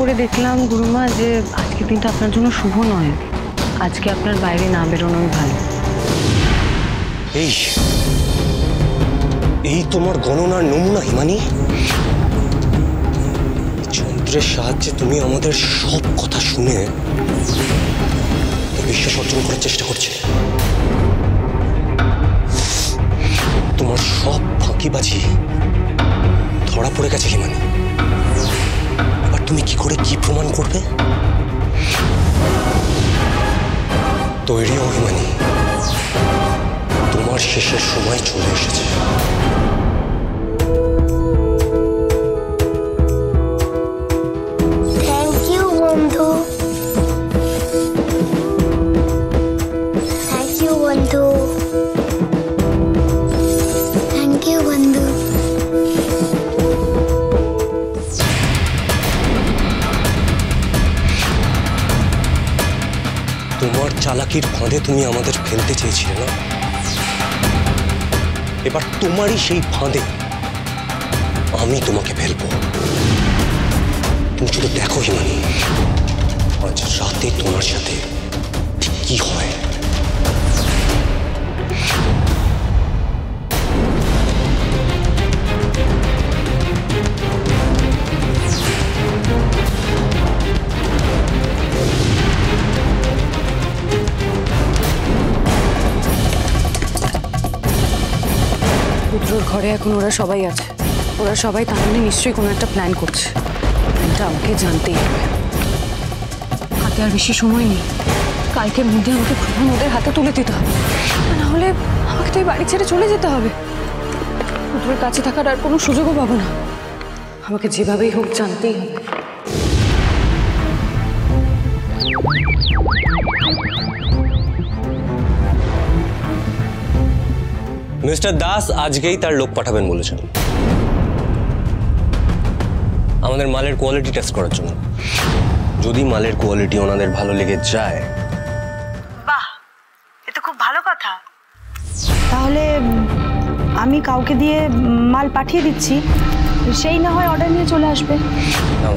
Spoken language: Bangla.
করে দেখলাম গুরুমা যে আজকের দিনটা আপনার জন্য শুভ নয়। আজকে আপনার বাইরে না বেরোনোই ভালো। এই তোমার গণনার নমুনা হিমানি। যন্ত্রের সাহায্যে তুমি আমাদের সব কথা শুনে বিশ্বাস অর্জন করার চেষ্টা করছিলে। তোমার সব ফাঁকিবাজি ধরা পড়ে গেছে হিমানি। এবার তুমি কি করে কি প্রমাণ করবে? তৈরি হও হিমানি, তোমার শেষের সময় চলে এসেছে। থ্যাংক ইউ বন্ধু, থ্যাংক ইউ বন্ধু, থ্যাংক ইউ বন্ধু। তোমার চালাকির ফাঁদে তুমি আমাদের ফেলতে চেয়েছিলে না? এবার তোমারই সেই ফাঁদে আমি তোমাকে ফেলবো। তুমি শুধু দেখো হিমানি, আজ রাতে তোমার সাথে কি হয়। রুদ্রর ঘরে এখন ওরা সবাই আছে। ওরা সবাই তাহলে নিশ্চয়ই কোনো একটা প্ল্যান করছে। প্ল্যানটা আমাকে জানতেই হবে। হাতে আর বেশি সময় নেই। কালকের মধ্যে আমাকে প্রমাণ ওদের হাতে তুলে দিতে হবে, নাহলে আমাকে তো এই বাড়ি ছেড়ে চলে যেতে হবে। রুদ্রের কাছে থাকার আর কোনো সুযোগও পাবো না। আমাকে যেভাবেই হোক জানতেই হবে। মিস্টার দাস আজকেই তার লোক পাঠাবেন বলেছেন আমাদের মালের কোয়ালিটি টেস্ট করার জন্য। যদি মালের কোয়ালিটি ওনাদের ভালো লেগে যায়, বাহ, এ তো খুব ভালো কথা। তাহলে আমি কাউকে দিয়ে মাল পাঠিয়ে দিচ্ছি, সেই না হয় অর্ডার নিয়ে চলে আসবে। না